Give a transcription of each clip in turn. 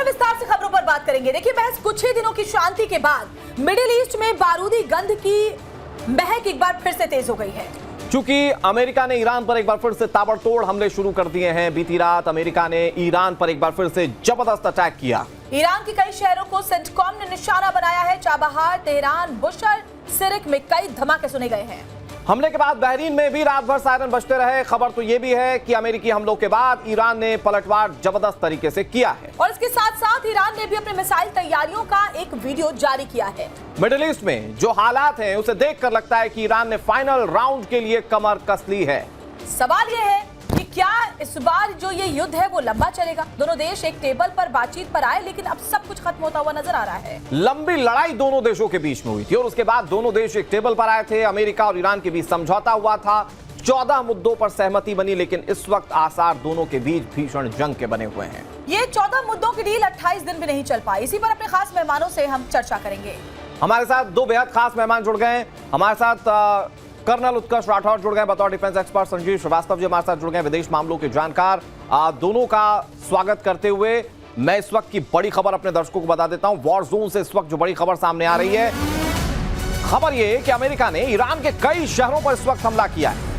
विस्तार से खबरों पर बात करेंगे। देखिए, महज कुछ ही दिनों की शांति के बाद मिडिल ईस्ट में बारूदी गंध की महक एक बार फिर से तेज हो गई है। चूंकि अमेरिका ने ईरान पर एक बार फिर से ताबड़तोड़ हमले शुरू कर दिए हैं। बीती रात अमेरिका ने ईरान पर एक बार फिर से जबरदस्त अटैक किया। ईरान के कई शहरों को सेंटकॉम ने निशाना बनाया है। चाबहार, तेहरान, बुशर, सिरिक में कई धमाके सुने गए हैं। हमले के बाद बहरीन में भी रात भर सायरन बजते रहे। खबर तो यह भी है कि अमेरिकी हमलों के बाद ईरान ने पलटवार जबरदस्त तरीके से किया है और इसके साथ साथ ईरान ने भी अपने मिसाइल तैयारियों का एक वीडियो जारी किया है। मिडिल ईस्ट में जो हालात हैं उसे देखकर लगता है कि ईरान ने फाइनल राउंड के लिए कमर कस ली है। सवाल यह है कि क्या इस बार जो ये युद्ध है वो लंबा चलेगा। दोनों देश एक टेबल पर बातचीत पर आए, लेकिन अब सब कुछ खत्म होता हुआ नजर आ रहा है। लंबी लड़ाई दोनों देशों के बीच में हुई थी और उसके बाद दोनों देश एक टेबल पर आए थे। अमेरिका और ईरान के बीच समझौता हुआ था। 14 मुद्दों पर सहमति बनी, लेकिन इस वक्त आसार दोनों के बीच भीषण जंग के बने हुए हैं। ये 14 मुद्दों की डील 28 दिन भी नहीं चल पाई। इसी पर अपने खास मेहमानों से हम चर्चा करेंगे। हमारे साथ दो बेहद खास मेहमान जुड़ गए हैं। हमारे साथ कर्नल उत्कर्ष राठौर जुड़ गए बतौर डिफेंस एक्सपर्ट। संजीव श्रीवास्तव जी हमारे साथ जुड़ गए, विदेश मामलों के जानकार। दोनों का स्वागत करते हुए मैं इस वक्त की बड़ी खबर अपने दर्शकों को बता देता हूं। वॉर जोन से इस वक्त जो बड़ी खबर सामने आ रही है, खबर यह कि अमेरिका ने ईरान के कई शहरों पर इस वक्त हमला किया है।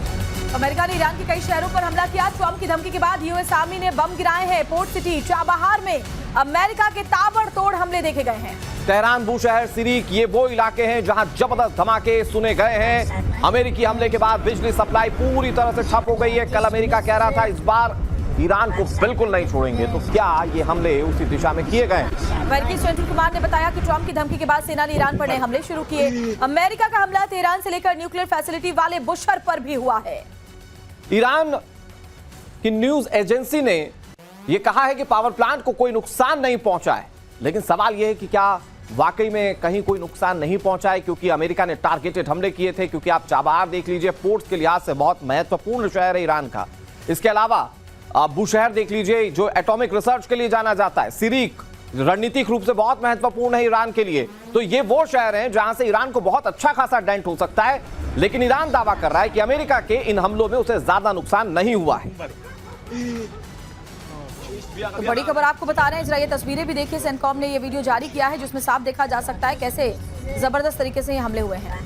अमेरिका ने ईरान के कई शहरों पर हमला किया। ट्रंप की धमकी के बाद यूएस आर्मी ने बम गिराए हैं। पोर्ट सिटी चाबहार में अमेरिका के ताबड़तोड़ हमले देखे गए हैं। तेहरान, बुशहर, सिरिक ये वो इलाके हैं जहां जबरदस्त धमाके सुने गए हैं। अमेरिकी हमले के बाद बिजली सप्लाई पूरी तरह से ठप हो गई है। कल अमेरिका कह रहा था इस बार ईरान को बिल्कुल नहीं छोड़ेंगे, तो क्या ये हमले उसी दिशा में किए गए? अमेरिकी सेंट्रल कमांड ने बताया कि ट्रंप की धमकी के बाद सेना ने ईरान पर नए हमले शुरू किए। अमेरिका का हमला तेहरान से लेकर न्यूक्लियर फैसिलिटी वाले बुशहर पर भी हुआ है। ईरान की न्यूज एजेंसी ने यह कहा है कि पावर प्लांट को कोई नुकसान नहीं पहुंचा है, लेकिन सवाल यह है कि क्या वाकई में कहीं कोई नुकसान नहीं पहुंचा है, क्योंकि अमेरिका ने टारगेटेड हमले किए थे। क्योंकि आप चाबहार देख लीजिए, पोर्ट्स के लिहाज से बहुत महत्वपूर्ण शहर है ईरान का। इसके अलावा आप बुशहर देख लीजिए जो एटॉमिक रिसर्च के लिए जाना जाता है। सिरिक रणनीतिक रूप से बहुत महत्वपूर्ण है ईरान के लिए। तो ये वो शहर हैं जहां से ईरान को बहुत अच्छा खासा डेंट हो सकता है, लेकिन ईरान दावा कर रहा है कि अमेरिका के इन हमलों में उसे ज्यादा नुकसान नहीं हुआ है। तो बड़ी खबर आपको बता रहे हैं, जरा ये तस्वीरें भी देखिए। सेंटकॉम ने ये वीडियो जारी किया है जिसमें साफ देखा जा सकता है कैसे जबरदस्त तरीके से ये हमले हुए हैं।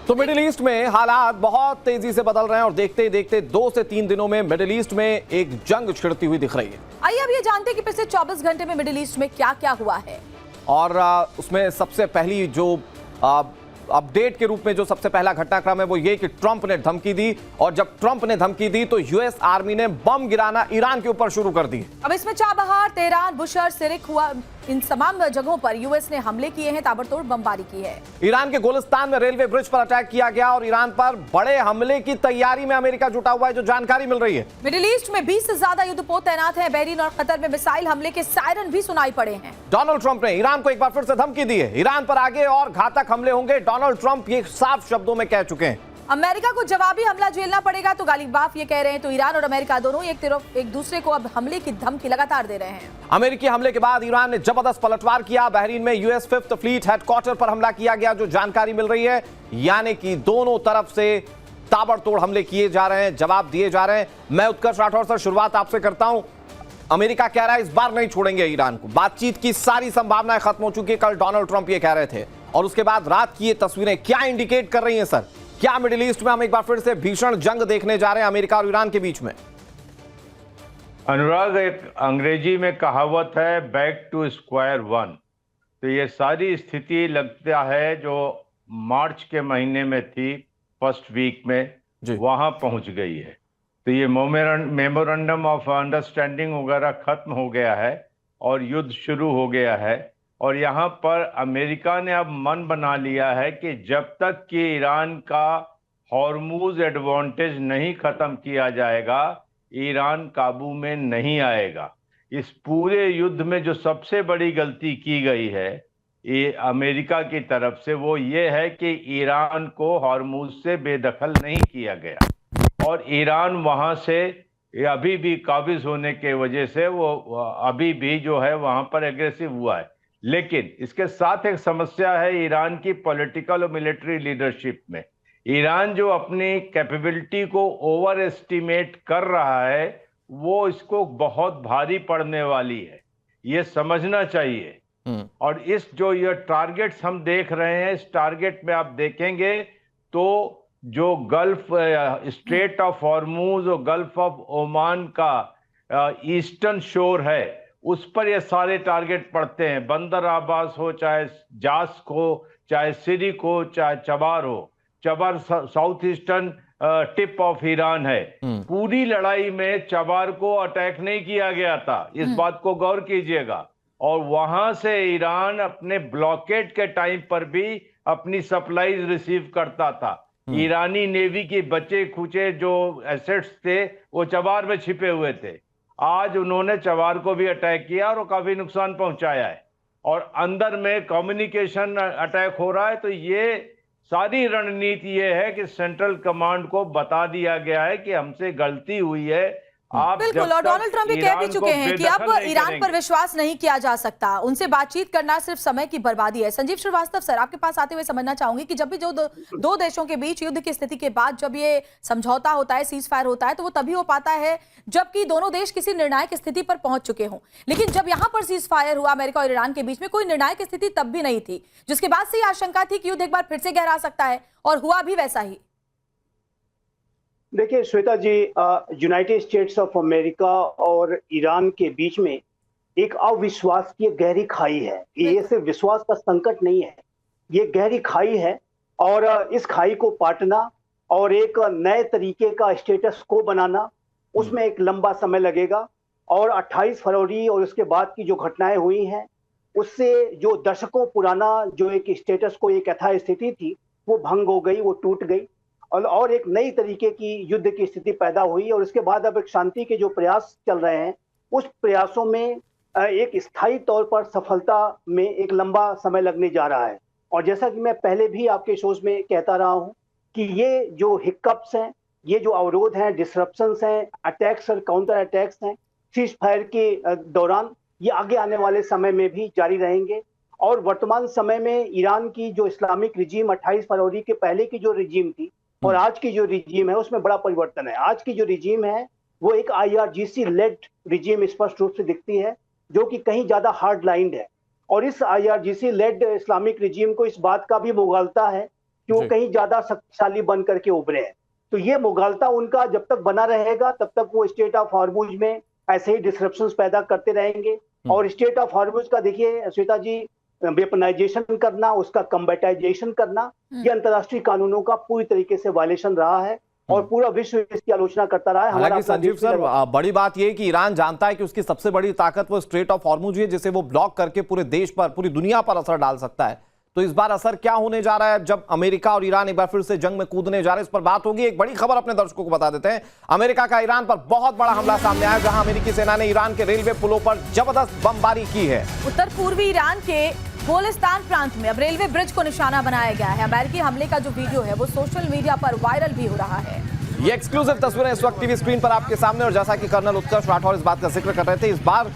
तो मिडिल ईस्ट में हालात बहुत तेजी से बदल रहे हैं और देखते ही देखते 2 से 3 दिनों में मिडिल ईस्ट में एक जंग छिड़ती हुई दिख रही है। आइए अब ये जानते हैं कि पिछले 24 घंटे में मिडिल ईस्ट में क्या क्या हुआ है। और उसमें सबसे पहली जो अपडेट के रूप में जो सबसे पहला घटनाक्रम है वो ये कि ट्रंप ने धमकी दी, और जब ट्रंप ने धमकी दी तो यूएस आर्मी ने बम गिराना ईरान के ऊपर शुरू कर दी। अब इसमें चाबहार, तेहरान, बुशहर, सिरिक हुआ, इन तमाम जगहों पर यूएस ने हमले किए हैं, ताबड़तोड़ बमबारी की है। ईरान के गोलिस्तान में रेलवे ब्रिज पर अटैक किया गया और ईरान पर बड़े हमले की तैयारी में अमेरिका जुटा हुआ है, जो जानकारी मिल रही है। मिडिल ईस्ट में 20 से ज्यादा युद्धपोत तैनात हैं। बहरीन और कतर में मिसाइल हमले के सायरन भी सुनाई पड़े हैं। डोनाल्ड ट्रंप ने ईरान को एक बार फिर से धमकी दी है। ईरान पर आगे और घातक हमले होंगे। डोनाल्ड ट्रंप ये साफ शब्दों में कह चुके हैं। अमेरिका को जवाबी हमला झेलना पड़ेगा, तो गालिबाफ ये कह रहे हैं। तो ईरान और अमेरिका दोनों एक दूसरे को अब हमले की धमकी लगातार दे रहे हैं। अमेरिकी हमले के बाद ईरान ने जबरदस्त पलटवार किया। बहरीन में यूएस 5th फ्लीट हेडक्वार्टर पर हमला किया गया, जो जानकारी मिल रही है। यानी कि दोनों तरफ से ताबड़तोड़ हमले किए जा रहे हैं, जवाब दिए जा रहे हैं। मैं उत्कर्ष राठौर से शुरुआत आपसे करता हूं। अमेरिका कह रहा है इस बार नहीं छोड़ेंगे ईरान को। बातचीत की सारी संभावनाएं खत्म हो चुकी है, कल डोनाल्ड ट्रंप ये कह रहे थे, और उसके बाद रात की ये तस्वीरें क्या इंडिकेट कर रही हैं सर? क्या मिडिल ईस्ट में हम एक बार फिर से भीषण जंग देखने जा रहे हैं अमेरिका और ईरान के बीच में? अनुराग, एक अंग्रेजी में कहावत है बैक टू स्क्वायर वन। तो ये सारी स्थिति लगता है जो मार्च के महीने में थी, फर्स्ट वीक में वहां पहुंच गई है। तो ये मेमोरेंडम ऑफ अंडरस्टैंडिंग वगैरह खत्म हो गया है और युद्ध शुरू हो गया है। और यहाँ पर अमेरिका ने अब मन बना लिया है कि जब तक कि ईरान का हॉर्मूज एडवांटेज नहीं खत्म किया जाएगा, ईरान काबू में नहीं आएगा। इस पूरे युद्ध में जो सबसे बड़ी गलती की गई है ये अमेरिका की तरफ से, वो ये है कि ईरान को हॉर्मूज से बेदखल नहीं किया गया, और ईरान वहां से अभी भी काबिज होने के वजह से वो अभी भी जो है वहां पर एग्रेसिव हुआ है। लेकिन इसके साथ एक समस्या है ईरान की पॉलिटिकल और मिलिट्री लीडरशिप में। ईरान जो अपनी कैपेबिलिटी को ओवर एस्टिमेट कर रहा है, वो इसको बहुत भारी पड़ने वाली है, ये समझना चाहिए। और इस जो ये टारगेट्स हम देख रहे हैं, इस टारगेट में आप देखेंगे तो जो गल्फ स्ट्रेट ऑफ हॉर्मूज और गल्फ ऑफ ओमान का ईस्टर्न शोर है, उस पर ये सारे टारगेट पड़ते हैं। बंदर अब्बास हो, चाहे जास हो, चाहे सिरिक हो, चाहे चबार हो। Chabahar south eastern tip of Iran है। पूरी लड़ाई में चबार को अटैक नहीं किया गया था, इस बात को गौर कीजिएगा। और वहां से ईरान अपने ब्लॉकेड के टाइम पर भी अपनी सप्लाईज रिसीव करता था। ईरानी नेवी की बचे खुचे जो एसेट्स थे वो चबार में छिपे हुए थे। आज उन्होंने चबार को भी अटैक किया और काफी नुकसान पहुंचाया है, और अंदर में कम्युनिकेशन अटैक हो रहा है। तो ये सारी रणनीति ये है कि सेंट्रल कमांड को बता दिया गया है कि हमसे गलती हुई है। आप बिल्कुल, और डोनाल्ड ट्रंप भी कह भी चुके हैं कि अब ईरान पर विश्वास नहीं किया जा सकता, उनसे बातचीत करना सिर्फ समय की बर्बादी है। संजीव श्रीवास्तव सर, आपके पास आते हुए समझना चाहूंगी कि जब भी जो दो देशों के बीच युद्ध की स्थिति के बाद जब ये समझौता होता है, सीज फायर होता है, तो वो तभी हो पाता है जबकि दोनों देश किसी निर्णायक स्थिति पर पहुंच चुके हों। लेकिन जब यहां पर सीज फायर हुआ अमेरिका और ईरान के बीच में, कोई निर्णायक स्थिति तब भी नहीं थी, जिसके बाद से आशंका थी कि युद्ध एक बार फिर से गहरा सकता है, और हुआ भी वैसा ही। देखिए श्वेता जी, यूनाइटेड स्टेट्स ऑफ अमेरिका और ईरान के बीच में एक अविश्वास की गहरी खाई है। ये सिर्फ विश्वास का संकट नहीं है, ये गहरी खाई है, और इस खाई को पाटना और एक नए तरीके का स्टेटस को बनाना, उसमें एक लंबा समय लगेगा। और 28 फरवरी और उसके बाद की जो घटनाएं हुई हैं, उससे जो दशकों पुराना जो एक स्टेटस को, एक यथास्थिति थी, वो भंग हो गई, वो टूट गई, और एक नई तरीके की युद्ध की स्थिति पैदा हुई। और उसके बाद अब एक शांति के जो प्रयास चल रहे हैं, उस प्रयासों में एक स्थायी तौर पर सफलता में एक लंबा समय लगने जा रहा है। और जैसा कि मैं पहले भी आपके शोज में कहता रहा हूं कि ये जो हिकअप्स हैं, ये जो अवरोध हैं, डिसरप्शंस हैं, अटैक्स और काउंटर अटैक्स हैं सीज फायर के दौरान, ये आगे आने वाले समय में भी जारी रहेंगे। और वर्तमान समय में ईरान की जो इस्लामिक रिजीम 28 फरवरी के पहले की जो रिजीम थी और आज की जो रिजीम है, उसमें बड़ा परिवर्तन है। आज की जो रिजीम है वो एक IRGC लेड रिजीम स्पष्ट रूप से दिखती है, जो कि कहीं ज्यादा हार्ड लाइंड है। और इस IRGC लेड इस्लामिक रिजीम को इस बात का भी मुगालता है कि वो कहीं ज्यादा शक्तिशाली बन करके उभरे हैं। तो ये मुगालता उनका जब तक बना रहेगा, तब तक वो स्टेट ऑफ हॉर्मुज में ऐसे ही डिस्ट्रप्शंस पैदा करते रहेंगे। और स्टेट ऑफ हॉर्मुज का देखिए श्वेता जी, वेपनाइजेशन करना, उसका कम्बेटाइजेशन करना, ये अंतर्राष्ट्रीय कानूनों का पूरी तरीके से वायलेशन रहा है, और पूरा विश्व इसकी आलोचना करता रहा है। हालांकि संजीव सर, बड़ी बात यह है कि ईरान जानता है कि उसकी सबसे बड़ी ताकत वो स्ट्रेट ऑफ हॉर्मुज है, जिसे वो ब्लॉक करके पूरे देश पर, पूरी दुनिया पर असर डाल सकता है। तो इस बार असर क्या होने जा रहा है जब अमेरिका और ईरान एक बार फिर से जंग में कूदने जा रहे हैं, इस पर बात होगी। एक बड़ी खबर अपने दर्शकों को बता देते हैं। अमेरिका का ईरान पर बहुत बड़ा हमला सामने आया, जहां अमेरिकी सेना ने ईरान के रेलवे पुलों पर जबरदस्त बमबारी की है। उत्तर पूर्वी ईरान के गोलिस्तान प्रांत में अब रेलवे ब्रिज को निशाना बनाया गया है। अमेरिकी हमले का जो वीडियो है वो सोशल मीडिया पर वायरल भी हो रहा है। ये एक्सक्लूसिव तस्वीरें इस वक्त टीवी स्क्रीन पर आपके सामने, और जैसा कि कर्नल उत्कर्ष राठौर इस बात का जिक्र कर रहे थे, इस बार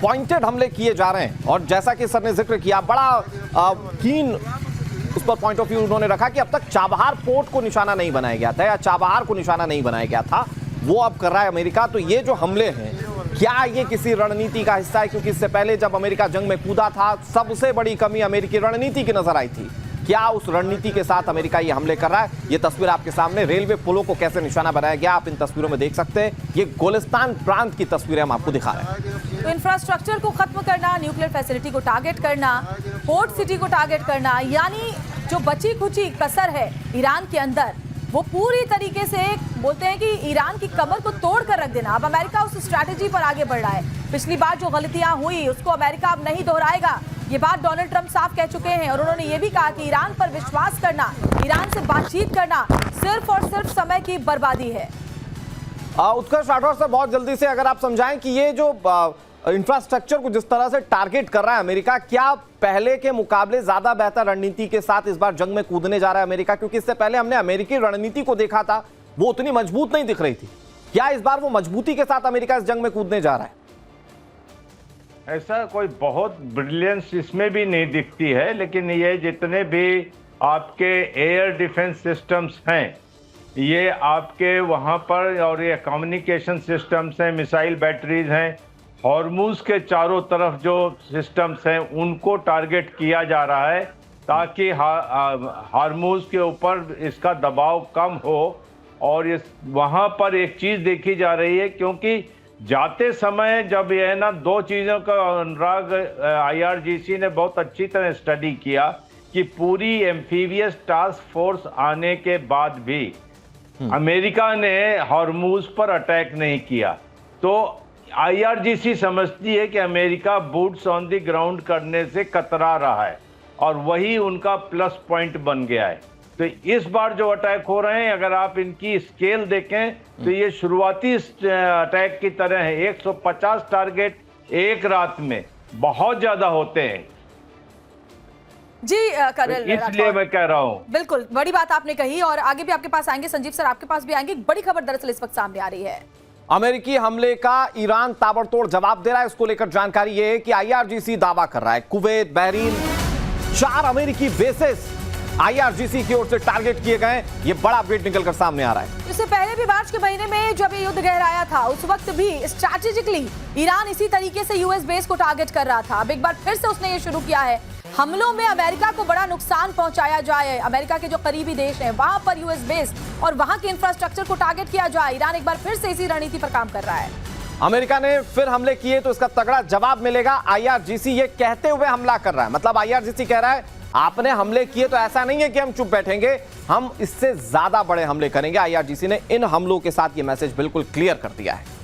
पॉइंटेड हमले किए जा रहे हैं। और जैसा कि सर ने जिक्र किया, बड़ा कीन उस पर पॉइंट ऑफ व्यू उन्होंने रखा कि अब तक चाबहार पोर्ट को निशाना नहीं बनाया गया था, या चाबहार को निशाना नहीं बनाया गया था, वो अब कर रहा है अमेरिका। तो ये जो हमले हैं, क्या ये किसी रणनीति का हिस्सा है? क्योंकि इससे पहले जब अमेरिका जंग में कूदा था, सबसे बड़ी कमी अमेरिकी रणनीति की नजर आई थी। क्या उस रणनीति के साथ अमेरिका ये हमले कर रहा है? ये तस्वीर आपके सामने, रेलवे पुलों को कैसे निशाना बनाया गया, आप इन तस्वीरों में देख सकते हैं। ये गोलिस्तान प्रांत की तस्वीरें हम आपको दिखा रहे हैं। तो इंफ्रास्ट्रक्चर को खत्म करना, न्यूक्लियर फैसिलिटी को टारगेट करना, पोर्ट सिटी को टारगेट करना, यानी जो बची खुची कसर है ईरान के अंदर, वो पूरी तरीके से बोलते हैं कि ईरान की कमर को तोड़ कर रख देना। अब अमेरिका उस स्ट्रैटेजी पर आगे बढ़ रहा है। पिछली बार जो गलतियां हुई उसको अमेरिका अब नहीं दोहराएगा, ये बात डोनाल्ड ट्रंप साफ कह चुके हैं। और उन्होंने ये भी कहा कि ईरान पर विश्वास करना, ईरान से बातचीत करना सिर्फ और सिर्फ समय की बर्बादी है। उत्कर्ष राठौर साहब, बहुत जल्दी से अगर आप समझाएं कि ये जो इंफ्रास्ट्रक्चर को जिस तरह से टारगेट कर रहा है अमेरिका, क्या पहले के मुकाबले ज्यादा बेहतर रणनीति के साथ इस बार जंग में कूदने जा रहा है अमेरिका? क्योंकि इससे पहले हमने अमेरिकी रणनीति को देखा था, वो उतनी मजबूत नहीं दिख रही थी। क्या इस बार वो मजबूती के साथ अमेरिका इस जंग में कूदने जा रहा है? ऐसा कोई बहुत ब्रिलियंस इसमें भी नहीं दिखती है, लेकिन ये जितने भी आपके एयर डिफेंस सिस्टम्स हैं, ये आपके वहाँ पर, और ये कम्युनिकेशन सिस्टम्स हैं, मिसाइल बैटरीज हैं, हॉर्मूज के चारों तरफ जो सिस्टम्स हैं उनको टारगेट किया जा रहा है ताकि हॉर्मूज के ऊपर इसका दबाव कम हो। और इस वहाँ पर एक चीज़ देखी जा रही है, क्योंकि जाते समय जब यह ना दो चीज़ों का अनुराग IRGC ने बहुत अच्छी तरह स्टडी किया कि पूरी एम्फीबियस टास्क फोर्स आने के बाद भी अमेरिका ने हॉर्मूज पर अटैक नहीं किया, तो IRGC समझती है कि America boots on the ground करने से कतरा रहा है और वही उनका प्लस पॉइंट बन गया है। तो इस बार जो अटैक हो रहे हैं, अगर आप इनकी स्केल देखें तो ये शुरुआती अटैक की तरह है। 150 टारगेट एक रात में बहुत ज्यादा होते हैं जी कर्नल, तो इसलिए मैं कह रहा हूं। बिल्कुल बड़ी बात आपने कही और आगे भी आपके पास आएंगे। संजीव सर, आपके पास भी आएंगे। एक बड़ी खबर दरअसल इस वक्त सामने आ रही है। अमेरिकी हमले का ईरान ताबड़तोड़ जवाब दे रहा है। इसको लेकर जानकारी यह है कि IRGC दावा कर रहा है कुवैत, बहरीन, 4 अमेरिकी बेसेस IRGC की ओर से टारगेट किए गए। ये बड़ा अपडेट निकलकर सामने आ रहा है। इससे पहले भी मार्च के महीने में जब ये युद्ध गहराया था, उस वक्त भी स्ट्रैटेजिकली ईरान इसी तरीके से US बेस को टारगेट कर रहा था। अब एक बार फिर से उसने ये शुरू किया है, हमलों में अमेरिका को बड़ा नुकसान पहुंचाया जाए, अमेरिका के जो करीबी देश हैं वहां पर US बेस और वहां के इंफ्रास्ट्रक्चर को टारगेट किया जाए। ईरान एक बार फिर से इसी रणनीति पर काम कर रहा है। अमेरिका ने फिर हमले किए तो इसका तगड़ा जवाब मिलेगा। IRGC ये कहते हुए हमला कर रहा है। मतलब IRGC कह रहा है आपने हमले किए तो ऐसा नहीं है कि हम चुप बैठेंगे, हम इससे ज्यादा बड़े हमले करेंगे। IRGC ने इन हमलों के साथ ये मैसेज बिल्कुल क्लियर कर दिया है।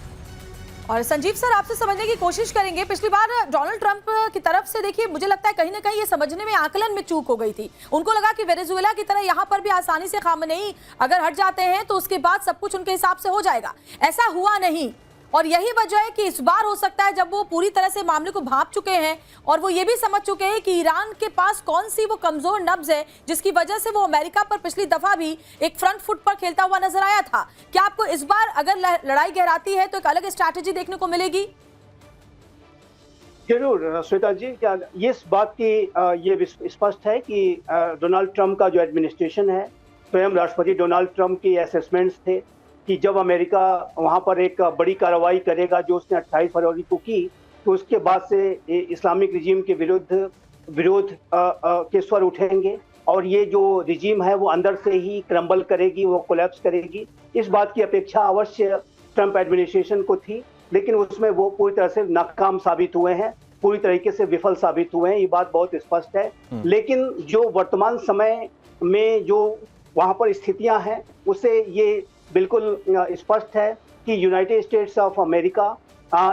और संजीव सर, आपसे समझने की कोशिश करेंगे। पिछली बार डोनाल्ड ट्रंप की तरफ से देखिए, मुझे लगता है कहीं ना कहीं ये समझने में, आकलन में चूक हो गई थी। उनको लगा कि वेनेजुएला की तरह यहां पर भी आसानी से खामनेई अगर हट जाते हैं तो उसके बाद सब कुछ उनके हिसाब से हो जाएगा। ऐसा हुआ नहीं और यही वजह है कि इस बार हो सकता है जब वो पूरी तरह से मामले को भांप चुके हैं और वो ये भी समझ चुके हैं कि ईरान के पास कौन सी वो कमजोर नब्ज है जिसकी वजह से वो अमेरिका पर पिछली दफा भी एक फ्रंट फुट पर खेलता हुआ नजर आया था। क्या आपको इस बार अगर लड़ाई गहराती है तो एक अलग स्ट्रैटेजी देखने को मिलेगी? जरूर श्वेता जी, क्या ये इस बात की ये स्पष्ट है कि डोनाल्ड ट्रंप का जो एडमिनिस्ट्रेशन है, स्वयं राष्ट्रपति डोनाल्ड ट्रंप की असेसमेंट्स थे कि जब अमेरिका वहां पर एक बड़ी कार्रवाई करेगा जो उसने 28 फरवरी को की, तो उसके बाद से इस्लामिक रिजीम के विरोध के स्वर उठेंगे और ये जो रिजीम है वो अंदर से ही क्रम्बल करेगी, वो कोलैप्स करेगी। इस बात की अपेक्षा अवश्य ट्रंप एडमिनिस्ट्रेशन को थी, लेकिन उसमें वो पूरी तरह से नाकाम साबित हुए हैं, पूरी तरीके से विफल साबित हुए हैं। ये बात बहुत स्पष्ट है। लेकिन जो वर्तमान समय में जो वहां पर स्थितियां हैं, उससे ये बिल्कुल स्पष्ट है कि यूनाइटेड स्टेट्स ऑफ अमेरिका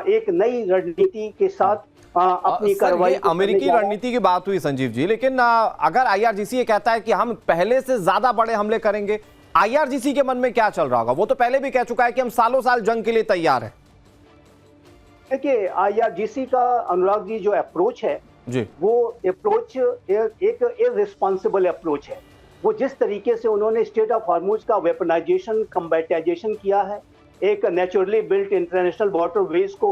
एक नई रणनीति के साथ अपनी कार्रवाई। अमेरिकी रणनीति की बात हुई संजीव जी, लेकिन अगर IRGC ये कहता है कि हम पहले से ज्यादा बड़े हमले करेंगे, IRGC के मन में क्या चल रहा होगा? वो तो पहले भी कह चुका है कि हम सालों साल जंग के लिए तैयार हैं। देखिए, IRGC का अनुराग जी जो अप्रोच है जी, वो अप्रोच एक इररिस्पॉन्सिबल अप्रोच है। वो जिस तरीके से उन्होंने स्टेट ऑफ हॉर्मुज का वेपनाइजेशन, कम्बैटाइजेशन किया है, एक नेचुरली बिल्ट इंटरनेशनल वाटरवेज को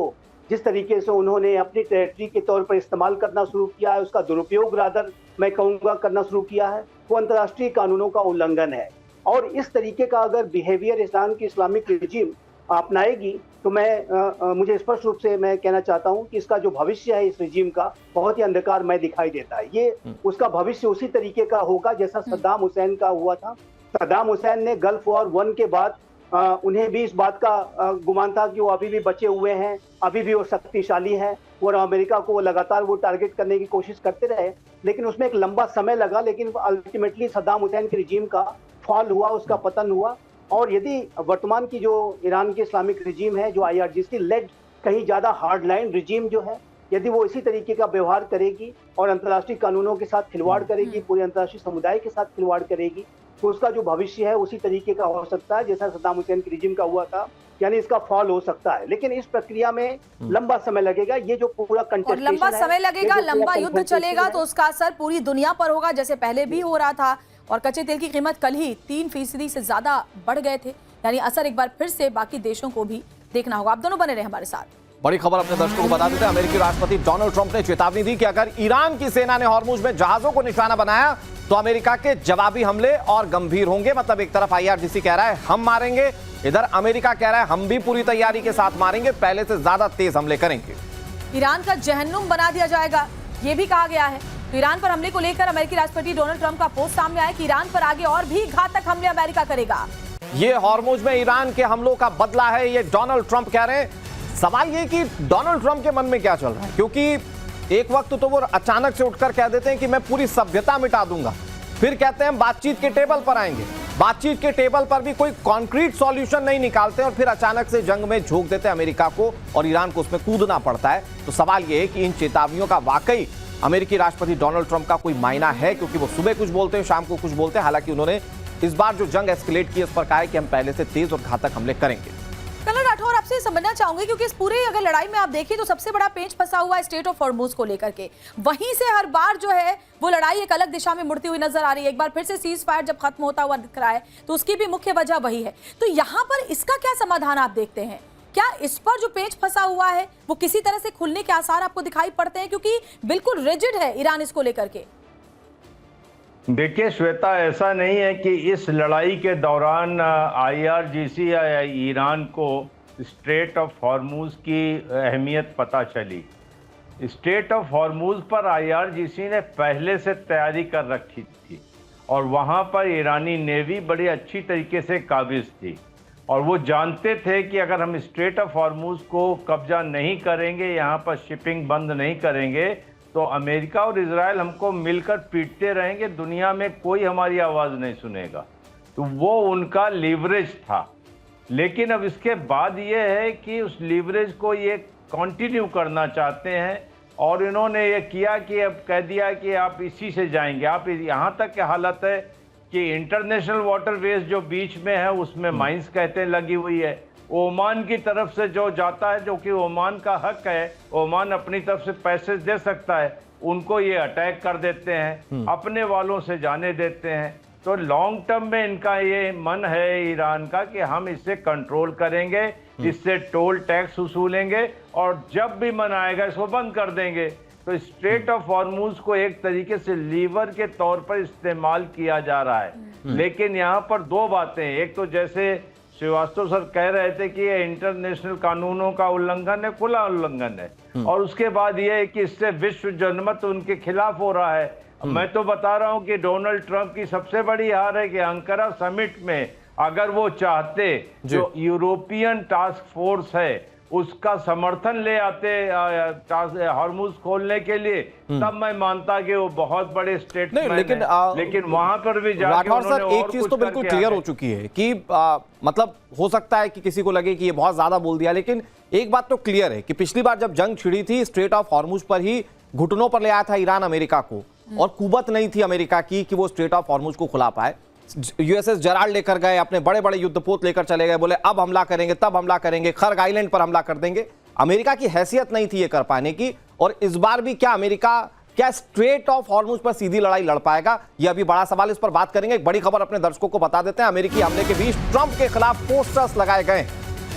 जिस तरीके से उन्होंने अपनी टेरिटरी के तौर पर इस्तेमाल करना शुरू किया है, उसका दुरुपयोग रादर मैं कहूँगा करना शुरू किया है, वो अंतर्राष्ट्रीय कानूनों का उल्लंघन है। और इस तरीके का अगर बिहेवियर ईरान की इस्लामिक रिजीम अपनाएगी तो मुझे स्पष्ट रूप से मैं कहना चाहता हूं कि इसका जो भविष्य है इस रिजीम का बहुत ही अंधकारमय दिखाई देता है। ये उसका भविष्य उसी तरीके का होगा जैसा सद्दाम हुसैन का हुआ था। सद्दाम हुसैन ने गल्फ वॉर 1 के बाद उन्हें भी इस बात का गुमान था कि वो अभी भी बचे हुए हैं, अभी भी वो शक्तिशाली है और अमेरिका को वो लगातार वो टारगेट करने की कोशिश करते रहे, लेकिन उसमें एक लंबा समय लगा। लेकिन अल्टीमेटली सद्दाम हुसैन के रिजीम का फॉल हुआ, उसका पतन हुआ। और यदि वर्तमान की जो ईरान की इस्लामिक रिजीम है, जो IRGC लेड कहीं ज्यादा हार्ड लाइन रिजीम जो है, यदि वो इसी तरीके का व्यवहार करेगी और अंतर्राष्ट्रीय कानूनों के साथ खिलवाड़ करेगी, पूरे अंतर्राष्ट्रीय समुदाय के साथ खिलवाड़ करेगी, तो उसका जो भविष्य है उसी तरीके का हो सकता है जैसा सद्दाम हुसैन के रिजीम का हुआ था, यानी इसका फॉल हो सकता है। लेकिन इस प्रक्रिया में लंबा समय लगेगा। ये जो पूरा कंटेस्टेशन है, लंबा समय लगेगा, लंबा युद्ध चलेगा तो उसका असर पूरी दुनिया पर होगा, जैसे पहले भी हो रहा था। और कच्चे तेल की कीमत कल ही 3% से ज्यादा बढ़ गए थे, यानी असर एक बार फिर से बाकी देशों को भी देखना होगा। आप दोनों बने रहे हमारे साथ। बड़ी खबर अपने दर्शकों को बता देते हैं। अमेरिकी राष्ट्रपति डोनाल्ड ट्रंप ने चेतावनी दी कि अगर ईरान की सेना ने हॉर्मुज में जहाजों को निशाना बनाया तो अमेरिका के जवाबी हमले और गंभीर होंगे। मतलब एक तरफ IRGC कह रहा है हम मारेंगे, इधर अमेरिका कह रहा है हम भी पूरी तैयारी के साथ मारेंगे, पहले से ज्यादा तेज हमले करेंगे। ईरान का जहन्नुम बना दिया जाएगा, ये भी कहा गया है। तो ईरान पर हमले को लेकर अमेरिकी राष्ट्रपति डोनाल्ड ट्रंप का पोस्ट सामने आया कि ईरान पर आगे और भी घातक हमले अमेरिका करेगा। ये हॉर्मुज में ईरान के हमलों का बदला है, ये डोनाल्ड ट्रंप कह रहे हैं। सवाल ये कि डोनाल्ड ट्रंप के मन में क्या चल रहा है, क्योंकि एक वक्त तो वो अचानक से उठकर कह देते हैं कि मैं पूरी सभ्यता मिटा दूंगा, फिर कहते हैं बातचीत के टेबल पर आएंगे, बातचीत के टेबल पर भी कोई कॉन्क्रीट सॉल्यूशन नहीं निकालते और फिर अचानक से जंग में झोंक देते हैं अमेरिका को और ईरान को उसमें कूदना पड़ता है। तो सवाल ये है कि इन चेतावनियों का वाकई अमेरिकी राष्ट्रपति डोनाल्ड ट्रंप का कोई मायना है, क्योंकि वो सुबह कुछ बोलते हैं शाम को कुछ बोलते हैं। हालांकि उन्होंने इस बार जो जंग एस्केलेट की, इस पर कहा है कि हम पहले से तेज और घातक हमले करेंगे। कलर राठौर, आपसे समझना चाहूंगी क्योंकि इस पूरे अगर लड़ाई में आप देखिए तो सबसे बड़ा पेंच फंसा हुआ है स्टेट ऑफ हॉर्मुज को लेकर के। वहीं से हर बार जो है वो लड़ाई एक अलग दिशा में मुड़ती हुई नजर आ रही है। एक बार फिर से सीज फायर जब खत्म होता हुआ दिख रहा है तो उसकी भी मुख्य वजह वही है। तो यहाँ पर इसका क्या समाधान आप देखते हैं? क्या इस पर जो पेंच फंसा हुआ है वो किसी तरह से खुलने के आसार आपको दिखाई पड़ते हैं, क्योंकि बिल्कुल रिजिड है ईरान इसको लेकर के? देखिए श्वेता, ऐसा नहीं है कि इस लड़ाई के दौरान IRGC या ईरान को स्ट्रेट ऑफ हॉर्मुज की अहमियत पता चली। स्ट्रेट ऑफ हॉर्मुज पर IRGC ने पहले से तैयारी कर रखी थी और वहाँ पर ईरानी नेवी बड़ी अच्छी तरीके से काबिज थी और वो जानते थे कि अगर हम स्ट्रेट ऑफ हॉर्मुज को कब्जा नहीं करेंगे, यहाँ पर शिपिंग बंद नहीं करेंगे, तो अमेरिका और इजराइल हमको मिलकर पीटते रहेंगे, दुनिया में कोई हमारी आवाज़ नहीं सुनेगा। तो वो उनका लीवरेज था। लेकिन अब इसके बाद ये है कि उस लीवरेज को ये कंटिन्यू करना चाहते हैं और इन्होंने ये किया कि अब कह दिया कि आप इसी से जाएंगे। आप यहाँ तक की हालत है कि इंटरनेशनल वाटरवेज जो बीच में है उसमें माइंस कहते लगी हुई है। ओमान की तरफ से जो जाता है, जो कि ओमान का हक है, ओमान अपनी तरफ से पैसे दे सकता है, उनको ये अटैक कर देते हैं, अपने वालों से जाने देते हैं। तो लॉन्ग टर्म में इनका ये मन है ईरान का कि हम इससे कंट्रोल करेंगे, इससे टोल टैक्स वसूलेंगे और जब भी मन आएगा इसको बंद कर देंगे। तो स्ट्रेट ऑफ हॉर्मुज को एक तरीके से लीवर के तौर पर इस्तेमाल किया जा रहा है। लेकिन यहाँ पर दो बातें, एक तो जैसे श्रीवास्तव सर कह रहे थे कि ये इंटरनेशनल कानूनों का उल्लंघन है, खुला उल्लंघन है, और उसके बाद ये है कि इससे विश्व जनमत उनके खिलाफ हो रहा है। मैं तो बता रहा हूं कि डोनाल्ड ट्रंप की सबसे बड़ी हार है कि अंकारा समिट में अगर वो चाहते जो यूरोपियन टास्क फोर्स है उसका समर्थन ले आते हॉर्मुज खोलने के लिए, तब मैं मानता कि वो बहुत बड़े स्टेटमैन हैं। लेकिन वहां पर भी राठौर सर, एक चीज तो बिल्कुल क्लियर हो चुकी है कि मतलब हो सकता है कि किसी को लगे कि ये बहुत ज्यादा बोल दिया, लेकिन एक बात तो क्लियर है कि पिछली बार जब जंग छिड़ी थी स्ट्रेट ऑफ हॉर्मुज पर ही घुटनों पर ले आया था ईरान अमेरिका को, और कुवत नहीं थी अमेरिका की कि वो स्ट्रेट ऑफ हॉर्मुज को खुला पाए। USS जेराल्ड लेकर गए, अपने बड़े बड़े युद्धपोत लेकर चले गए, बोले अब हमला करेंगे, तब हमला करेंगे, खर्ग आइलैंड पर हमला कर देंगे। अमेरिका की हैसियत नहीं थी ये कर पाने की, और इस बार भी क्या अमेरिका क्या स्ट्रेट ऑफ हॉर्मुज पर सीधी लड़ाई लड़ पाएगा, ये अभी बड़ा सवाल। इस पर बात करेंगे। एक बड़ी खबर अपने दर्शकों को बता देते हैं। अमेरिकी हमले के बीच ट्रंप के खिलाफ पोस्टर्स लगाए गए।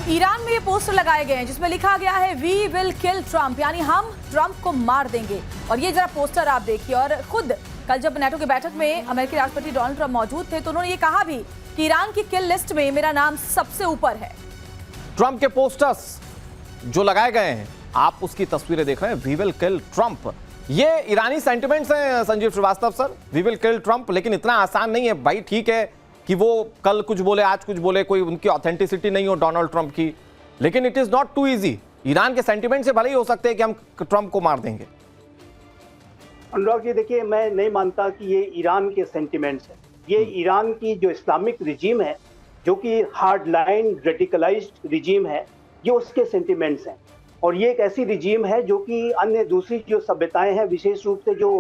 ईरान में ये पोस्टर लगाए गए हैं जिसमें लिखा गया है वी विल किल ट्रंप, यानी हम ट्रंप को मार देंगे। और ये जरा पोस्टर आप देखिए। और खुद कल जब नेटो की बैठक में अमेरिकी राष्ट्रपति डोनाल्ड ट्रंप मौजूद थे तो उन्होंने ये कहा भी कि ईरान की किल लिस्ट में मेरा नाम सबसे ऊपर है। ट्रंप के पोस्टर्स जो लगाए गए हैं, आप उसकी तस्वीरें देख रहे हैं, वी विल किल ट्रंप। ये ईरानी सेंटिमेंट्स हैं Sanjeev Shrivastava sir, we will kill Trump. लेकिन इतना आसान नहीं है भाई। ठीक है कि वो कल कुछ बोले, आज कुछ बोले, कोई उनकी ऑथेंटिसिटी नहीं हो डोनाल्ड ट्रंप की, लेकिन it is not too easy. Iran के सेंटिमेंट से भले ही हो सकते हैं कि हम ट्रंप को मार देंगे। अनुराग जी देखिए, मैं नहीं मानता कि ये ईरान के सेंटिमेंट्स हैं। ये ईरान की जो इस्लामिक रिजीम है, जो कि हार्ड लाइन रेडिकलाइज्ड रिजीम है, ये उसके सेंटिमेंट्स हैं। और ये एक ऐसी रिजीम है जो कि अन्य दूसरी जो सभ्यताएं हैं, विशेष रूप से जो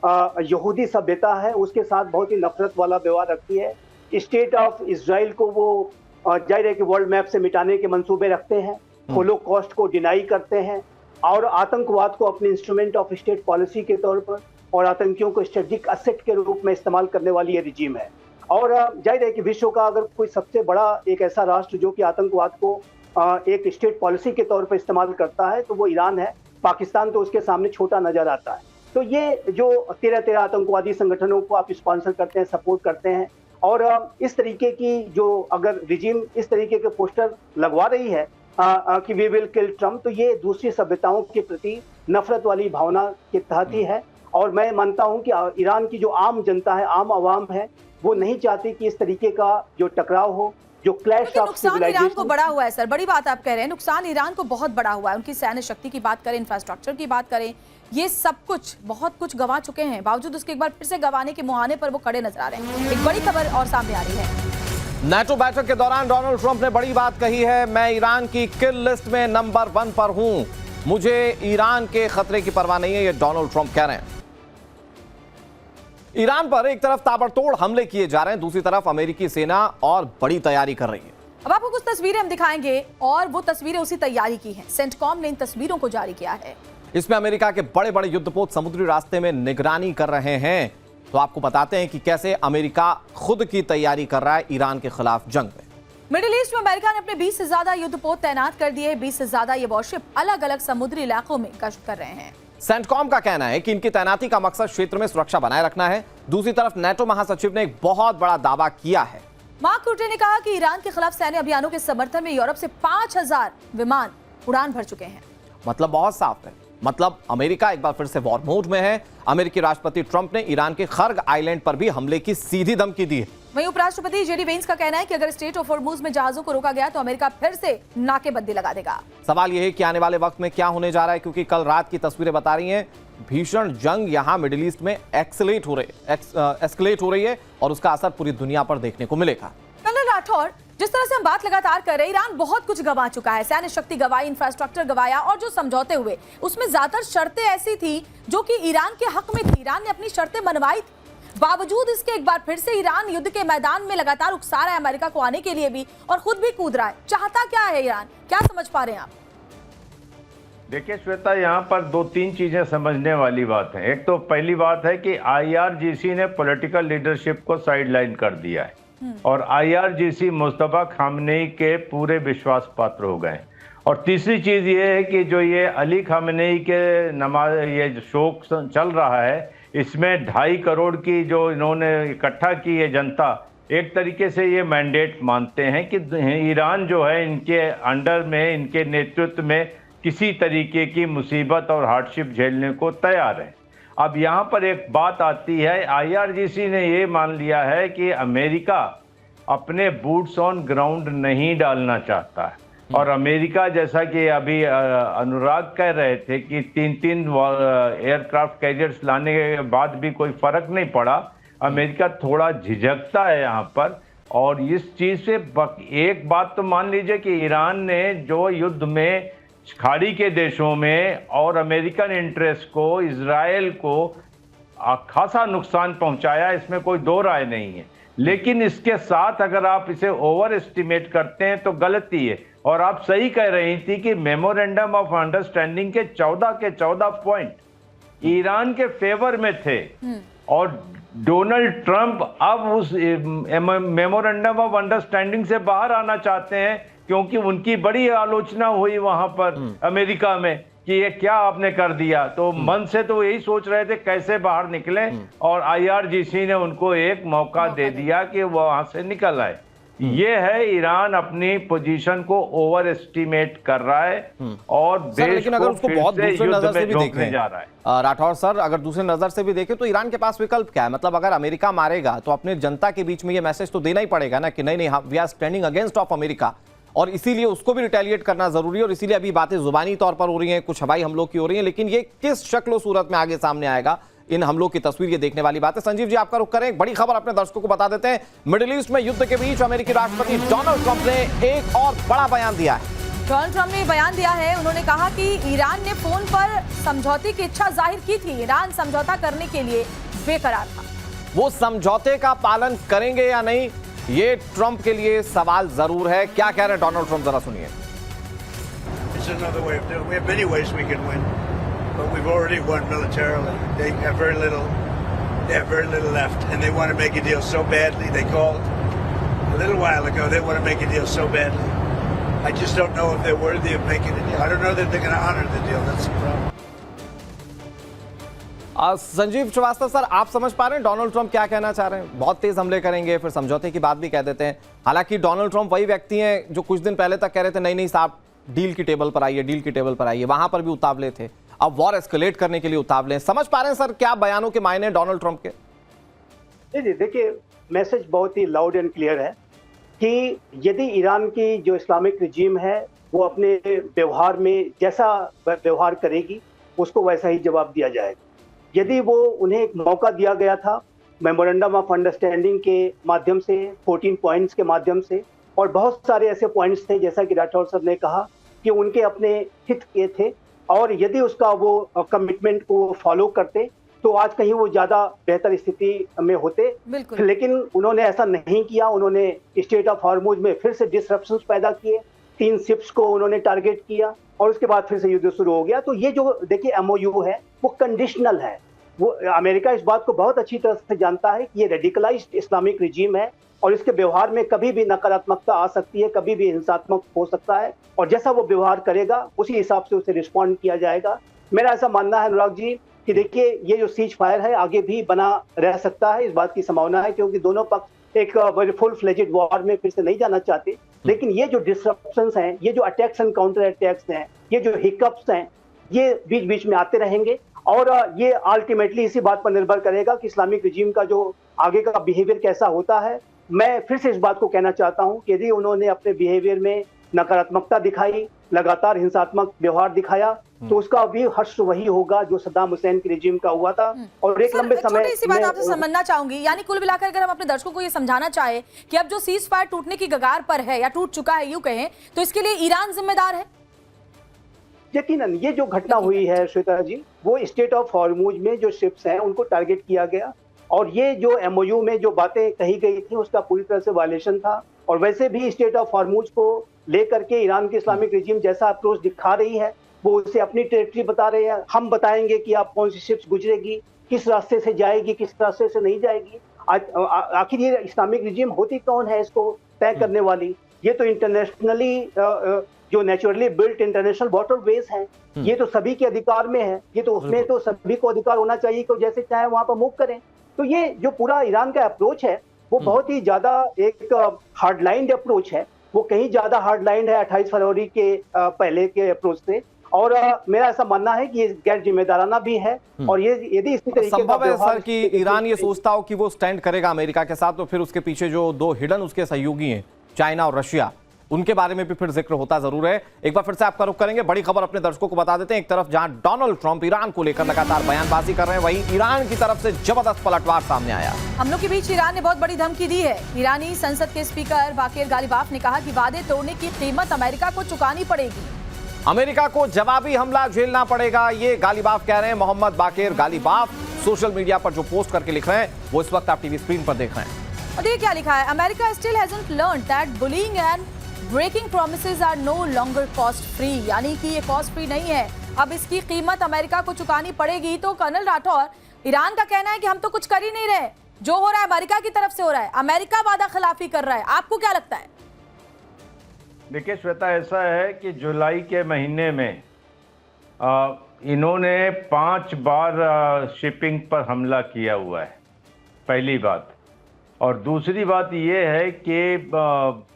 यहूदी सभ्यता है, उसके साथ बहुत ही नफरत वाला व्यवहार रखती है। स्टेट ऑफ इजराइल को वो जाहिर है कि वर्ल्ड मैप से मिटाने के मंसूबे रखते हैं, होलोकॉस्ट को डिनाई करते हैं और आतंकवाद को अपने इंस्ट्रूमेंट ऑफ स्टेट पॉलिसी के तौर पर और आतंकियों को स्ट्रेटेजिक असेट के रूप में इस्तेमाल करने वाली ये रिजीम है। और जाहिर है कि विश्व का अगर कोई सबसे बड़ा एक ऐसा राष्ट्र जो कि आतंकवाद को एक स्टेट पॉलिसी के तौर पर इस्तेमाल करता है तो वो ईरान है। पाकिस्तान तो उसके सामने छोटा नजर आता है। तो ये जो 13 आतंकवादी संगठनों को आप स्पॉन्सर करते हैं, सपोर्ट करते हैं, और इस तरीके की जो अगर रिजीम इस तरीके के पोस्टर लगवा रही है कि वी विल किल ट्रम्प, तो ये दूसरी सभ्यताओं के प्रति नफरत वाली भावना के तहत ही है। और मैं मानता हूं कि ईरान की जो आम जनता है, आम आवाम है, वो नहीं चाहती कि इस तरीके का जो टकराव हो, जो क्लैश ऑफ नुकसान ईरान को बड़ा हुआ है सर, बड़ी बात आप कह रहे हैं। नुकसान ईरान को बहुत बड़ा हुआ है। उनकी सैन्य शक्ति की बात करें, इंफ्रास्ट्रक्चर की बात करें, ये सब कुछ बहुत कुछ गंवा चुके हैं। बावजूद उसके एक बार फिर से गंवाने के मुहाने पर वो खड़े नजर आ रहे हैं। एक बड़ी खबर और सामने आ रही है। नाटो बैठक के दौरान डोनाल्ड ट्रंप ने बड़ी बात कही है। मैं ईरान की किल लिस्ट में नंबर 1 पर हूं। मुझे ईरान के खतरे की परवाह नहीं है, ये डोनाल्ड ट्रंप कह रहे हैं। ईरान पर एक तरफ ताबड़तोड़ हमले किए जा रहे हैं, दूसरी तरफ अमेरिकी सेना और बड़ी तैयारी कर रही है। अब आपको कुछ तस्वीरें हम दिखाएंगे और वो तस्वीरें उसी तैयारी की हैं। सेंटकॉम ने इन तस्वीरों को जारी किया है। इसमें अमेरिका के बड़े बड़े युद्धपोत समुद्री रास्ते में निगरानी कर रहे हैं। तो आपको बताते हैं कि कैसे अमेरिका खुद की तैयारी कर रहा है ईरान के खिलाफ जंग में। मिडिल ईस्ट में अमेरिका ने अपने 20 से ज्यादा युद्धपोत तैनात कर दिए। 20 से ज्यादा ये वॉरशिप अलग अलग समुद्री इलाकों में गश्त कर रहे हैं। सेंटकॉम का कहना है कि इनकी तैनाती का मकसद क्षेत्र में सुरक्षा बनाए रखना है। दूसरी तरफ नाटो महासचिव ने एक बहुत बड़ा दावा किया है। मार्क रूटे ने कहा कि ईरान के खिलाफ सैन्य अभियानों के समर्थन में यूरोप से 5000 विमान उड़ान भर चुके हैं। मतलब बहुत साफ है, मतलब अमेरिका एक बार फिर से वॉर मोड में है। अमेरिकी राष्ट्रपति ट्रंप ने ईरान के खर्ग आइलैंड पर भी हमले की सीधी धमकी दी है। वहीं उपराष्ट्रपति जेडी वेंस का कहना है कि अगर स्ट्रेट ऑफ हॉर्मुज में जहाजों को रोका गया तो अमेरिका फिर से नाकेबंदी लगा देगा। सवाल यह है कि आने वाले वक्त में क्या होने जा रहा है, क्योंकि कल रात की तस्वीरें बता रही हैं भीषण जंग यहां मिडिल ईस्ट में एस्केलेट हो रही है और उसका असर पूरी दुनिया पर देखने को मिलेगा। कर्नल राठौर, जिस तरह से हम बात लगातार कर रहे हैं, ईरान बहुत कुछ गंवा चुका है। सैन्य शक्ति गंवाई, इंफ्रास्ट्रक्चर गंवाया, और जो समझौते हुए उसमें ज्यादातर शर्तें ऐसी थी जो कि ईरान के हक में थी। ईरान ने अपनी शर्तें मनवाई थी। बावजूद इसके एक बार फिर से ईरान युद्ध के मैदान में लगातार उकसा रहा है अमेरिका को आने के लिए भी, और खुद भी कूद रहा है। चाहता क्या है ईरान, क्या समझ पा रहे हैं आप? देखिए श्वेता, यहाँ पर 2-3 चीजें समझने वाली बात है। एक तो पहली बात है कि IRGC ने पॉलिटिकल लीडरशिप को साइडलाइन कर दिया है और IRGC मुस्तफा खामनेई के पूरे विश्वास पात्र हो गए। और तीसरी चीज ये है कि जो ये अली खामनेई के नमाज ये शोक चल रहा है, इसमें 2.5 करोड़ की जो इन्होंने इकट्ठा की है जनता, एक तरीके से ये मैंडेट मानते हैं कि ईरान जो है इनके अंडर में, इनके नेतृत्व में किसी तरीके की मुसीबत और हार्डशिप झेलने को तैयार है। अब यहाँ पर एक बात आती है, IRGC ने ये मान लिया है कि अमेरिका अपने बूट्स ऑन ग्राउंड नहीं डालना चाहता है। और अमेरिका, जैसा कि अभी अनुराग कह रहे थे कि 3 एयरक्राफ्ट कैरियर्स लाने के बाद भी कोई फर्क नहीं पड़ा, अमेरिका थोड़ा झिझकता है यहाँ पर। और इस चीज से एक बात तो मान लीजिए कि ईरान ने जो युद्ध में खाड़ी के देशों में और अमेरिकन इंटरेस्ट को, इजराइल को खासा नुकसान पहुंचाया, इसमें कोई दो राय नहीं है। लेकिन इसके साथ अगर आप इसे ओवर एस्टिमेट करते हैं तो गलती है। और आप सही कह रही थी कि मेमोरेंडम ऑफ अंडरस्टैंडिंग के 14 पॉइंट ईरान के फेवर में थे और डोनाल्ड ट्रंप अब उस मेमोरेंडम ऑफ अंडरस्टैंडिंग से बाहर आना चाहते हैं, क्योंकि उनकी बड़ी आलोचना हुई वहां पर अमेरिका में कि ये क्या आपने कर दिया। तो मन से तो यही सोच रहे थे कैसे बाहर निकले, और IRGC ने उनको एक मौका दे दिया कि वो वहां से निकल आए। ये है ईरान अपनी पोजीशन को ओवर एस्टिमेट कर रहा है और देश लेकिन अगर उसको बहुत दूसरे नजर से भी देखें जा रहा है। राठौर सर, अगर दूसरे नजर से भी देखें तो ईरान के पास विकल्प क्या है? मतलब अगर अमेरिका मारेगा तो अपने जनता के बीच में ये मैसेज तो देना ही पड़ेगा ना कि नहीं we are standing against of America, और इसीलिए उसको भी रिटेलिएट करना जरूरी है। और इसीलिए अभी बातें जुबानी तौर पर हो रही हैं, कुछ हवाई हमलों की हो रही हैं, लेकिन ये किस शक्ल सूरत में आगे सामने आएगा, इन हमलों की तस्वीर ये देखने वाली बात है। संजीव जी, आपका रुख करें, एक बड़ी खबर अपने दर्शकों को बता देते हैं। मिडिल ईस्ट में युद्ध के बीच अमेरिकी राष्ट्रपति डोनाल्ड ट्रंप ने एक और बड़ा बयान दिया है। डोनाल्ड ट्रंप ने बयान दिया है, उन्होंने कहा कि ईरान ने फोन पर समझौते की इच्छा जाहिर की थी। ईरान समझौता करने के लिए बेकरार था। वो समझौते का पालन करेंगे या नहीं, ये ट्रंप के लिए सवाल जरूर है। क्या कह रहे हैं डोनाल्ड ट्रंप, जरा सुनिए। But we've already won militarily. They have very little left, and they want to make a deal so badly. They called a little while ago. They want to make a deal so badly. I just don't know if they're worthy of making a deal. I don't know that they're going to honor the deal. That's the problem. Sanjeev Shrivastava sir, आप समझ पा रहे हैं Donald Trump क्या कहना चाह रहे हैं? बहुत तेज हमले करेंगे, फिर समझौते की बात भी कह देते हैं। हालांकि डोनाल्ड ट्रंप वही व्यक्ति हैं जो कुछ दिन पहले तक कह रहे थे नहीं नहीं साहब, डील की टेबल पर आइए, डील की टेबल पर आइए। वहां पर भी उतावले थे, अब वॉर एस्केलेट करने के लिए उतावले हैं। समझ पा रहे हैं सर क्या बयानों के मायने डोनाल्ड ट्रंप के? जी, देखिए, मैसेज बहुत ही लाउड एंड क्लियर है कि यदि ईरान की जो इस्लामिक रिजीम है वो अपने व्यवहार में जैसा व्यवहार करेगी उसको वैसा ही जवाब दिया जाएगा। यदि वो उन्हें एक मौका दिया गया था मेमोरेंडम ऑफ अंडरस्टैंडिंग के माध्यम से, 14 पॉइंट्स के माध्यम से, और बहुत सारे ऐसे पॉइंट्स थे जैसा कि राठौर साहब ने कहा कि उनके अपने हित के थे, और यदि उसका वो कमिटमेंट को फॉलो करते तो आज कहीं वो ज्यादा बेहतर स्थिति में होते। लेकिन उन्होंने ऐसा नहीं किया। उन्होंने स्टेट ऑफ हॉर्मुज में फिर से डिसरप्शंस पैदा किए, 3 शिप्स को उन्होंने टारगेट किया और उसके बाद फिर से युद्ध शुरू हो गया। तो ये जो देखिए MOU है वो कंडीशनल है। वो अमेरिका इस बात को बहुत अच्छी तरह से जानता है कि ये रेडिकलाइज्ड इस्लामिक रिजीम है और इसके व्यवहार में कभी भी नकारात्मकता आ सकती है, कभी भी हिंसात्मक हो सकता है, और जैसा वो व्यवहार करेगा उसी हिसाब से उसे रिस्पॉन्ड किया जाएगा। मेरा ऐसा मानना है अनुराग जी कि देखिए ये जो सीज फायर है आगे भी बना रह सकता है, इस बात की संभावना है, क्योंकि दोनों पक्ष एक फुल फ्लेजेड वॉर में फिर से नहीं जाना चाहते। लेकिन ये जो डिसरप्शंस हैं, ये जो अटैक्स एंड काउंटर अटैक्स हैं, ये जो हिकअप्स हैं, ये बीच बीच में आते रहेंगे और ये अल्टीमेटली इसी बात पर निर्भर करेगा कि इस्लामिक रिजीम का जो आगे का बिहेवियर कैसा होता है। मैं फिर से इस बात को कहना चाहता हूं कि यदि उन्होंने अपने बिहेवियर में नकारात्मकता दिखाई, लगातार हिंसात्मक व्यवहार दिखाया, तो उसका भी हर्ष वही होगा जो सद्दाम हुसैन के रिजीम का हुआ था। और एक लंबे समय इसी बात आपसे समझना चाहूंगी, यानी कुल मिलाकर अगर हम अपने दर्शकों को ये समझाना चाहे कि अब जो सीज फायर टूटने की कगार पर है या टूट चुका है यूं कहें, तो इसके लिए ईरान जिम्मेदार है? यकीनन ये जो घटना हुई है श्वेता जी, वो स्टेट ऑफ हॉर्मुज में जो शिप्स हैं उनको टारगेट किया गया, और ये जो MOU में जो बातें कही गई थी उसका पूरी तरह से वायलेशन था। और वैसे भी स्टेट ऑफ हॉर्मुज को लेकर के ईरान की इस्लामिक रिजीम जैसा अप्रोच दिखा रही है, वो उसे अपनी टेरिटरी बता रहे हैं। हम बताएंगे कि आप कौन सी शिप्स गुजरेगी, किस रास्ते से जाएगी, किस रास्ते से नहीं जाएगी। आखिर ये इस्लामिक रिजीम होती कौन है इसको तय करने वाली? ये तो इंटरनेशनली जो नेचुरली बिल्ट इंटरनेशनल वाटरवेज हैं, ये तो सभी के अधिकार में है। ये तो उसमें तो सभी को अधिकार होना चाहिए कि जैसे चाहे वहां पर मूव करें। तो ये जो पूरा ईरान का अप्रोच है वो बहुत ही ज्यादा एक हार्डलाइंड अप्रोच है। वो कहीं ज्यादा हार्डलाइंड है 28 फरवरी के पहले के अप्रोच से। और मेरा ऐसा मानना है कि ये गैर जिम्मेदाराना भी है। और ये यदि इसी तरीके संभव है सर कि ईरान ये सोचता हो कि वो स्टैंड करेगा अमेरिका के साथ, तो फिर उसके पीछे जो 2 हिडन उसके सहयोगी हैं, चाइना और रशिया, उनके बारे में भी फिर जिक्र होता जरूर है। एक बार फिर से आपका रुख करेंगे, बड़ी खबर अपने दर्शकों को बता देते हैं। एक तरफ जहां डोनाल्ड ट्रंप ईरान को लेकर लगातार बयानबाजी कर रहे हैं, वहीं ईरान की तरफ से जबरदस्त पलटवार सामने आया। हमलों के बीच ईरान ने बहुत बड़ी धमकी दी है। ईरानी संसद के स्पीकर बाकिर गालिबाफ ने कहा कि वादे तोड़ने की कीमत अमेरिका को चुकानी पड़ेगी। अमेरिका को जवाबी हमला झेलना पड़ेगा, ये गालिबाफ कह रहे हैं। मोहम्मद बाकिर गालिबाफ सोशल मीडिया पर जो पोस्ट करके लिख रहे हैं वो इस वक्त आप टीवी स्क्रीन पर देख रहे हैं। और ये क्या लिखा है? America still hasn't learned that bullying and breaking promises are no longer cost free, यानी कि ये कॉस्ट फ्री नहीं है, अब इसकी कीमत अमेरिका को चुकानी पड़ेगी। तो कर्नल राठौर, ईरान का कहना है कि हम तो कुछ कर ही नहीं रहे, जो हो रहा है अमेरिका की तरफ से हो रहा है, अमेरिका वादा खिलाफी कर रहा है। आपको क्या लगता है? देखिए श्वेता, ऐसा है कि जुलाई के महीने में इन्होंने 5 बार शिपिंग पर हमला किया हुआ है, पहली बात। और दूसरी बात ये है कि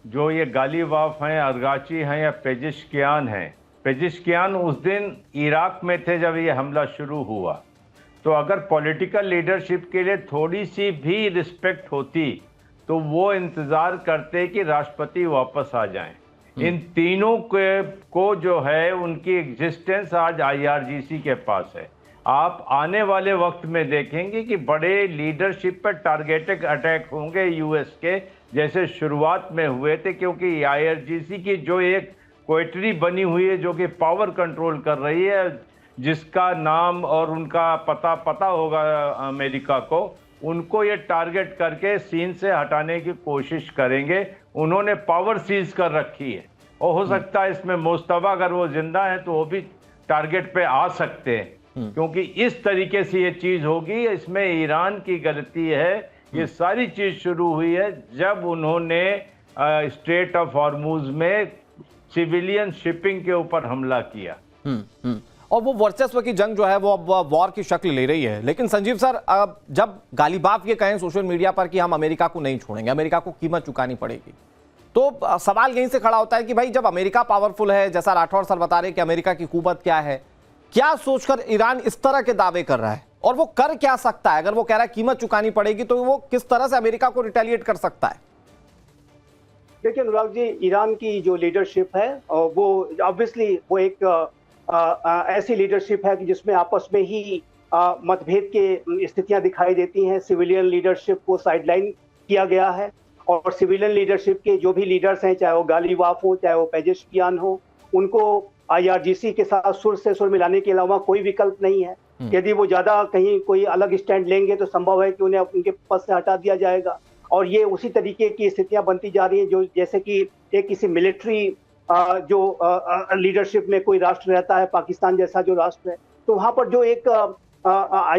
जो ये गालिबाफ हैं, अरगाची हैं या पेजिशकियान हैं, पेजिशकियान उस दिन इराक में थे जब ये हमला शुरू हुआ। तो अगर पॉलिटिकल लीडरशिप के लिए थोड़ी सी भी रिस्पेक्ट होती तो वो इंतज़ार करते कि राष्ट्रपति वापस आ जाएं। इन तीनों को जो है उनकी एग्जिस्टेंस आज IRGC के पास है। आप आने वाले वक्त में देखेंगे कि बड़े लीडरशिप पर टारगेटेड अटैक होंगे US के, जैसे शुरुआत में हुए थे, क्योंकि IRGC की जो एक क्वेटरी बनी हुई है जो कि पावर कंट्रोल कर रही है, जिसका नाम और उनका पता होगा अमेरिका को, उनको ये टारगेट करके सीन से हटाने की कोशिश करेंगे। उन्होंने पावर सीज कर रखी है और हो सकता है इसमें मुस्तफा अगर वो जिंदा है तो वो भी टारगेट पे आ सकते हैं, क्योंकि इस तरीके से ये चीज होगी। इसमें ईरान की गलती है। ये सारी चीज शुरू हुई है जब उन्होंने स्ट्रेट ऑफ हॉर्मुज में सिविलियन शिपिंग के ऊपर हमला किया। और वो वर्चस्व की जंग जो है वो अब वॉर की शक्ल ले रही है। लेकिन संजीव सर, अब जब गालिबाफ ये कहें सोशल मीडिया पर कि हम अमेरिका को नहीं छोड़ेंगे, अमेरिका को कीमत चुकानी पड़ेगी, तो सवाल यहीं से खड़ा होता है कि भाई जब अमेरिका पावरफुल है, जैसा राठौर सर बता रहे कि अमेरिका की कुवत क्या है, क्या सोचकर ईरान इस तरह के दावे कर रहा है और वो कर क्या सकता है? अगर वो कह रहा है कीमत चुकानी पड़ेगी तो वो किस तरह से अमेरिका को रिटेलिएट कर सकता है? देखिए अनुराग जी, ईरान की जो लीडरशिप है वो ऑब्वियसली वो एक ऐसी लीडरशिप है कि जिसमें आपस में ही मतभेद के स्थितियां दिखाई देती हैं। सिविलियन लीडरशिप को साइडलाइन किया गया है और सिविलियन लीडरशिप के जो भी लीडर्स हैं, चाहे वो गालिबाफ हो, चाहे वो पेजेश्कियान हो, उनको IRGC के साथ सुर से सुर मिलाने के अलावा कोई विकल्प नहीं है। यदि वो ज्यादा कहीं कोई अलग स्टैंड लेंगे तो संभव है कि उन्हें उनके पद से हटा दिया जाएगा। और ये उसी तरीके की स्थितियां बनती जा रही हैं जो जैसे कि एक किसी मिलिट्री जो लीडरशिप में कोई राष्ट्र रहता है, पाकिस्तान जैसा जो राष्ट्र है, तो वहां पर जो एक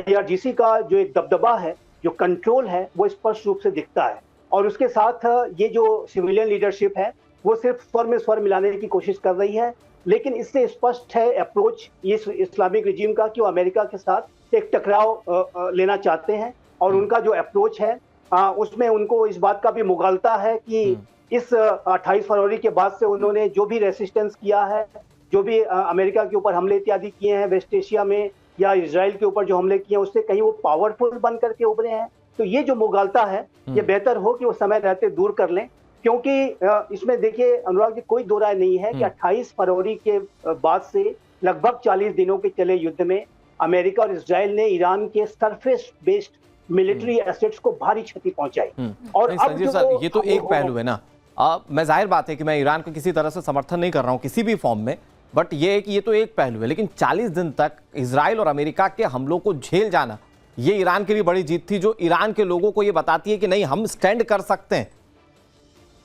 IRGC का जो एक दबदबा है, जो कंट्रोल है, वो स्पष्ट रूप से दिखता है। और उसके साथ ये जो सिविलियन लीडरशिप है वो सिर्फ स्वर में स्वर मिलाने की कोशिश कर रही है। लेकिन इससे स्पष्ट है अप्रोच ये इस्लामिक रिजीम का कि वो अमेरिका के साथ एक टकराव लेना चाहते हैं। और उनका जो अप्रोच है उसमें उनको इस बात का भी मुगालता है कि इस 28 फरवरी के बाद से उन्होंने जो भी रेसिस्टेंस किया है, जो भी अमेरिका के ऊपर हमले इत्यादि किए हैं वेस्ट एशिया में या इजराइल के ऊपर जो हमले किए हैं, उससे कहीं वो पावरफुल बन करके उभरे हैं। तो ये जो मुगालता है ये बेहतर हो कि वो समय रहते दूर कर लें, क्योंकि इसमें देखिए अनुराग जी, कोई दो राय नहीं है कि 28 फरवरी के बाद से लगभग 40 दिनों के चले युद्ध में अमेरिका और इजराइल ने ईरान के सरफेस बेस्ड मिलिट्री एसेट्स को भारी क्षति पहुंचाई। और अब संजीव सर, ये तो एक पहलू है ना। मैं जाहिर बात है कि मैं ईरान को किसी तरह से समर्थन नहीं कर रहा हूं किसी भी फॉर्म में, बट ये है कि ये तो एक पहलू है। लेकिन 40 दिन तक इजराइल और अमेरिका के हमलों को झेल जाना, ये ईरान के लिए बड़ी जीत थी, जो ईरान के लोगों को ये बताती है कि नहीं, हम स्टैंड कर सकते हैं।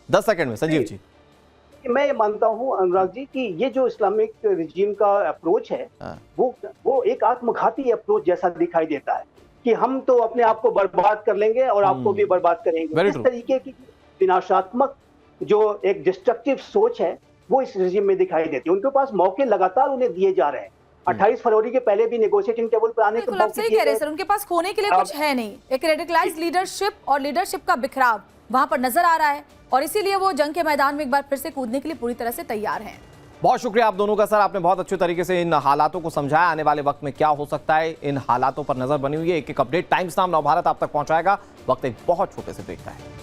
10 सेकंड में संजीव जी। मैं ये मानता हूं अनुराग जी कि ये जो इस्लामिक रिजीम का अप्रोच है वो एक आत्मघाती अप्रोच जैसा दिखाई देता है कि हम तो अपने आप को बर्बाद कर लेंगे और आपको भी बर्बाद करेंगे। इस तरीके की विनाशात्मक जो एक डिस्ट्रक्टिव सोच है वो इस रिजीम में दिखाई देती है। उनके पास मौके लगातार उन्हें दिए जा रहे हैं। 28 फरवरी के पहले भी नेगोशिएटिंग टेबल पर आने के सही कह रहे हैं सर, उनके पास खोने के लिए कुछ है नहीं। एक रेडिकलाइज्ड लीडरशिप और लीडरशिप का बिखराव वहां पर नजर आ रहा है और इसीलिए वो जंग के मैदान में एक बार फिर से कूदने के लिए पूरी तरह से तैयार हैं। बहुत शुक्रिया आप दोनों का सर, आपने बहुत अच्छे तरीके से इन हालातों को समझाया। आने वाले वक्त में क्या हो सकता है, इन हालातों पर नजर बनी हुई है। एक एक अपडेट टाइम्स नाम नवभारत आप तक पहुंचाएगा। वक्त एक बहुत छोटे से ब्रेक का है।